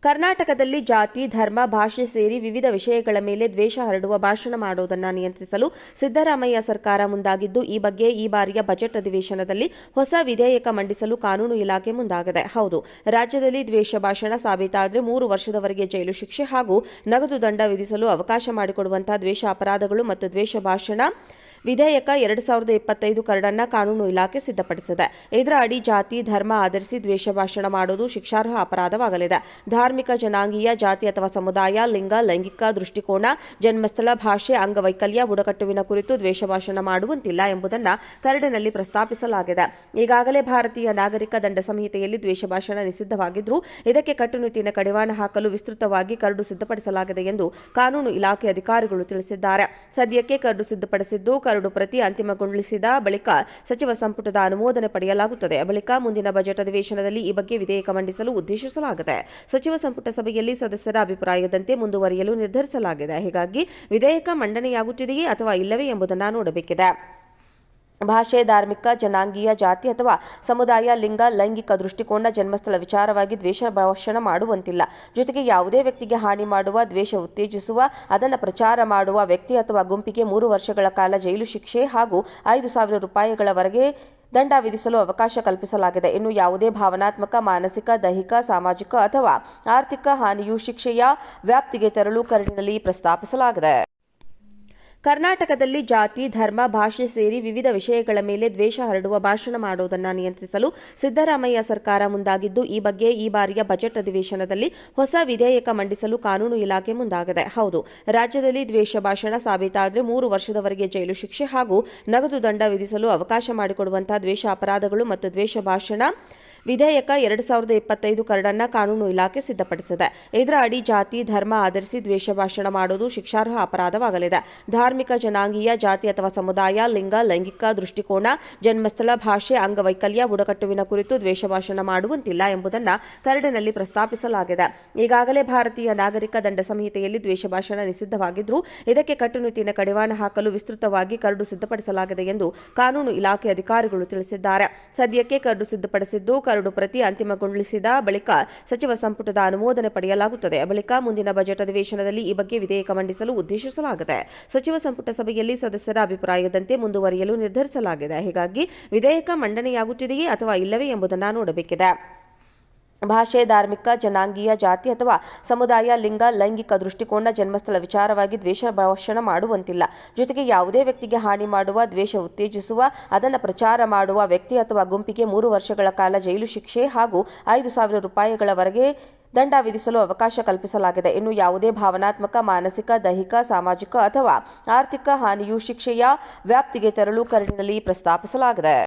ಕರ್ನಾಟಕದಲ್ಲಿ ಜಾತಿ, ಧರ್ಮ, ಭಾಷೆ ಸೇರಿ ವಿವಿಧ ವಿಷಯಗಳ ಮೇಲೆ ದ್ವೇಷ ಹರಡುವ ಭಾಷಣ ಮಾಡುವುದನ್ನು ನಿಯಂತ್ರಿಸಲು ಸಿದ್ದರಾಮಯ್ಯ ಸರ್ಕಾರ ಮುಂದಾಗಿದ್ದು, ಈ ಬಗ್ಗೆ ಈ ಬಾರಿಯ ಬಜೆಟ್ ಅಧಿವೇಶನದಲ್ಲಿ ಹೊಸ ವಿಧೇಯಕ ಮಂಡಿಸಲು ಕಾನೂನು ಇಲಾಖೆ ಮುಂದಾಗಿದೆ. ಹೌದು, ರಾಜ್ಯದಲ್ಲಿ ದ್ವೇಷ ಭಾಷಣ ಸಾಬೀತಾದರೆ 3 ವರ್ಷದವರೆಗೆ ಜೈಲು ಶಿಕ್ಷೆ ಹಾಗೂ ನಗದು ದಂಡ ವಿಧಿಸಲು ಅವಕಾಶ ಮಾಡಿಕೊಡುವಂತಹ ದ್ವೇಷ ಅಪರಾಧಗಳು ಮತ್ತು ದ್ವೇಷ ಭಾಷಣ ವಿಧೇಯಕ 2025 ಕರಡನ್ನು ಕಾನೂನು ಇಲಾಖೆ ಸಿದ್ಧಪಡಿಸಿದೆ. ಇದರ ಅಡಿ ಜಾತಿ, ಧರ್ಮ ಆಧರಿಸಿ ದ್ವೇಷ ಭಾಷಣ ಮಾಡುವುದು ಶಿಕ್ಷಾರ್ಹ ಅಪರಾಧವಾಗಲಿದೆ. ಧಾರ್ಮಿಕ, ಜನಾಂಗೀಯ, ಜಾತಿ ಅಥವಾ ಸಮುದಾಯ, ಲಿಂಗ, ಲೈಂಗಿಕ ದೃಷ್ಟಿಕೋನ, ಜನ್ಮಸ್ಥಳ, ಭಾಷೆ, ಅಂಗವೈಕಲ್ಯ, ಬುಡಕಟ್ಟುವಿನ ಕುರಿತು ದ್ವೇಷ ಭಾಷಣ ಮಾಡುವಂತಿಲ್ಲ ಎಂಬುದನ್ನು ಕರಡಿನಲ್ಲಿ ಪ್ರಸ್ತಾಪಿಸಲಾಗಿದೆ. ಈಗಾಗಲೇ ಭಾರತೀಯ ನಾಗರಿಕ ದಂಡ ಸಂಹಿತೆಯಲ್ಲಿ ದ್ವೇಷ ಭಾಷಣ ನಿಷಿದ್ಧವಾಗಿದ್ದರೂ ಇದಕ್ಕೆ ಕಟ್ಟುನಿಟ್ಟಿನ ಕಡಿವಾಣ ಹಾಕಲು ವಿಸ್ತೃತವಾಗಿ ಕರಡು ಸಿದ್ಧಪಡಿಸಲಾಗಿದೆ ಎಂದು ಕಾನೂನು ಇಲಾಖೆ ಅಧಿಕಾರಿಗಳು ತಿಳಿಸಿದ್ದಾರೆ. ಸದ್ಯಕ್ಕೆ ಕರಡು ಸಿದ್ಧಪಡಿಸಿದ್ದು, ಕರಡು ಪ್ರತಿ ಅಂತಿಮಗೊಳಿಸಿದ ಬಳಿಕ ಸಚಿವ ಸಂಪುಟದ ಅನುಮೋದನೆ ಪಡೆಯಲಾಗುತ್ತದೆ. ಬಳಿಕ ಮುಂದಿನ ಬಜೆಟ್ ಅಧಿವೇಶನದಲ್ಲಿ ಈ ಬಗ್ಗೆ ವಿಧೇಯಕ ಮಂಡಿಸಲು ಉದ್ದೇಶಿಸಲಾಗಿದೆ. ಸಚಿವ ಸಂಪುಟ ಸಭೆಯಲ್ಲಿ ಸದಸ್ಯರ ಅಭಿಪ್ರಾಯದಂತೆ ಮುಂದುವರಿಯಲು ನಿರ್ಧರಿಸಲಾಗಿದೆ. ಹೀಗಾಗಿ ವಿಧೇಯಕ ಮಂಡನೆಯಾಗುತ್ತಿದೆಯೇ ಅಥವಾ ಇಲ್ಲವೇ ಎಂಬುದನ್ನು ನೋಡಬೇಕಿದೆ. ಭಾಷೆ, ಧಾರ್ಮಿಕ, ಜನಾಂಗೀಯ, ಜಾತಿ ಅಥವಾ ಸಮುದಾಯ, ಲಿಂಗ, ಲೈಂಗಿಕ ದೃಷ್ಟಿಕೋನ, ಜನ್ಮಸ್ಥಳ ವಿಚಾರವಾಗಿ ದ್ವೇಷ ಭಾಷಣ ಮಾಡುವಂತಿಲ್ಲ. ಜೊತೆಗೆ ಯಾವುದೇ ವ್ಯಕ್ತಿಗೆ ಹಾನಿ ಮಾಡುವ, ದ್ವೇಷ ಉತ್ತೇಜಿಸುವ, ಅದನ್ನು ಪ್ರಚಾರ ಮಾಡುವ ವ್ಯಕ್ತಿ ಅಥವಾ ಗುಂಪಿಗೆ 3 ವರ್ಷಗಳ ಕಾಲ ಜೈಲು ಶಿಕ್ಷೆ ಹಾಗೂ 5,000 ರೂಪಾಯಿಗಳವರೆಗೆ ದಂಡ ವಿಧಿಸಲು ಅವಕಾಶ ಕಲ್ಪಿಸಲಾಗಿದೆ. ಇನ್ನು ಯಾವುದೇ ಭಾವನಾತ್ಮಕ, ಮಾನಸಿಕ, ದೈಹಿಕ, ಸಾಮಾಜಿಕ ಅಥವಾ ಆರ್ಥಿಕ ಹಾನಿಯು ಶಿಕ್ಷೆಯ ವ್ಯಾಪ್ತಿಗೆ ತರಲು ಕರಡಿನಲ್ಲಿ ಪ್ರಸ್ತಾಪಿಸಲಾಗಿದೆ. ಕರ್ನಾಟಕದಲ್ಲಿ ಜಾತಿ, ಧರ್ಮ, ಭಾಷೆ ಸೇರಿ ವಿವಿಧ ವಿಷಯಗಳ ಮೇಲೆ ದ್ವೇಷ ಹರಡುವ ಭಾಷಣ ಮಾಡುವುದನ್ನು ನಿಯಂತ್ರಿಸಲು ಸಿದ್ದರಾಮಯ್ಯ ಸರ್ಕಾರ ಮುಂದಾಗಿದ್ದು, ಈ ಬಗ್ಗೆ ಈ ಬಾರಿಯ ಬಜೆಟ್ ಅಧಿವೇಶನದಲ್ಲಿ ಹೊಸ ವಿಧೇಯಕ ಮಂಡಿಸಲು ಕಾನೂನು ಇಲಾಖೆ ಮುಂದಾಗಿದೆ. ಹೌದು, ರಾಜ್ಯದಲ್ಲಿ ದ್ವೇಷ ಭಾಷಣ ಸಾಬೀತಾದರೆ 3 ವರ್ಷದವರೆಗೆ ಜೈಲು ಶಿಕ್ಷೆ ಹಾಗೂ ನಗದು ದಂಡ ವಿಧಿಸಲು ಅವಕಾಶ ಮಾಡಿಕೊಡುವಂತಹ ದ್ವೇಷ ಅಪರಾಧಗಳು ಮತ್ತು ದ್ವೇಷ ಭಾಷಣ ವಿಧೇಯಕ 2025 ಕರಡನ್ನು ಕಾನೂನು ಇಲಾಖೆ ಸಿದ್ಧಪಡಿಸಿದೆ. ಇದರ ಅಡಿ ಜಾತಿ, ಧರ್ಮ ಆಧರಿಸಿ ದ್ವೇಷ ಭಾಷಣ ಮಾಡುವುದು ಶಿಕ್ಷಾರ್ಹ ಅಪರಾಧವಾಗಲಿದೆ. ಧಾರ್ಮಿಕ, ಜನಾಂಗೀಯ, ಜಾತಿ ಅಥವಾ ಸಮುದಾಯ, ಲಿಂಗ, ಲೈಂಗಿಕ ದೃಷ್ಟಿಕೋನ, ಜನ್ಮಸ್ಥಳ, ಭಾಷೆ, ಅಂಗವೈಕಲ್ಯ, ಬುಡಕಟ್ಟುವಿನ ಕುರಿತು ದ್ವೇಷ ಭಾಷಣ ಮಾಡುವಂತಿಲ್ಲ ಎಂಬುದನ್ನು ಕರಡಿನಲ್ಲಿ ಪ್ರಸ್ತಾಪಿಸಲಾಗಿದೆ. ಈಗಾಗಲೇ ಭಾರತೀಯ ನಾಗರಿಕ ದಂಡ ಸಂಹಿತೆಯಲ್ಲಿ ದ್ವೇಷ ಭಾಷಣ ನಿಷಿದ್ಧವಾಗಿದ್ದರೂ ಇದಕ್ಕೆ ಕಟ್ಟುನಿಟ್ಟಿನ ಕಡಿವಾಣ ಹಾಕಲು ವಿಸ್ತೃತವಾಗಿ ಕರಡು ಸಿದ್ಧಪಡಿಸಲಾಗಿದೆ ಎಂದು ಕಾನೂನು ಇಲಾಖೆ ಅಧಿಕಾರಿಗಳು ತಿಳಿಸಿದ್ದಾರೆ. ಸದ್ಯಕ್ಕೆ ಕರಡು ಸಿದ್ಧಪಡಿಸಿದ್ದು, ಕರಡು ಪ್ರತಿ ಅಂತಿಮಗೊಳಿಸಿದ ಬಳಿಕ ಸಚಿವ ಸಂಪುಟದ ಅನುಮೋದನೆ ಪಡೆಯಲಾಗುತ್ತದೆ. ಬಳಿಕ ಮುಂದಿನ ಬಜೆಟ್ ಅಧಿವೇಶನದಲ್ಲಿ ಈ ಬಗ್ಗೆ ವಿಧೇಯಕ ಮಂಡಿಸಲು ಉದ್ದೇಶಿಸಲಾಗಿದೆ. ಸಚಿವ ಸಂಪುಟ ಸಭೆಯಲ್ಲಿ ಸದಸ್ಯರ ಅಭಿಪ್ರಾಯದಂತೆ ಮುಂದುವರಿಯಲು ನಿರ್ಧರಿಸಲಾಗಿದೆ. ಹೀಗಾಗಿ ವಿಧೇಯಕ ಮಂಡನೆಯಾಗುತ್ತಿದೆಯೇ ಅಥವಾ ಇಲ್ಲವೇ ಎಂಬುದನ್ನು ನೋಡಬೇಕಿದೆ. ಭಾಷೆ, ಧಾರ್ಮಿಕ, ಜನಾಂಗೀಯ, ಜಾತಿ ಅಥವಾ ಸಮುದಾಯ, ಲಿಂಗ, ಲೈಂಗಿಕ ದೃಷ್ಟಿಕೋನ, ಜನ್ಮಸ್ಥಳ ವಿಚಾರವಾಗಿ ದ್ವೇಷ ಭಾಷಣ ಮಾಡುವಂತಿಲ್ಲ. ಜೊತೆಗೆ ಯಾವುದೇ ವ್ಯಕ್ತಿಗೆ ಹಾನಿ ಮಾಡುವ, ದ್ವೇಷ ಉತ್ತೇಜಿಸುವ, ಅದನ್ನು ಪ್ರಚಾರ ಮಾಡುವ ವ್ಯಕ್ತಿ ಅಥವಾ ಗುಂಪಿಗೆ 3 ವರ್ಷಗಳ ಕಾಲ ಜೈಲು ಶಿಕ್ಷೆ ಹಾಗೂ 5,000 ರೂಪಾಯಿಗಳವರೆಗೆ ದಂಡ ವಿಧಿಸಲು ಅವಕಾಶ ಕಲ್ಪಿಸಲಾಗಿದೆ. ಇನ್ನು ಯಾವುದೇ ಭಾವನಾತ್ಮಕ, ಮಾನಸಿಕ, ದೈಹಿಕ, ಸಾಮಾಜಿಕ ಅಥವಾ ಆರ್ಥಿಕ ಹಾನಿಯು ಶಿಕ್ಷೆಯ ವ್ಯಾಪ್ತಿಗೆ ತರಲು ಕರಡಿನಲ್ಲಿ ಪ್ರಸ್ತಾಪಿಸಲಾಗಿದೆ.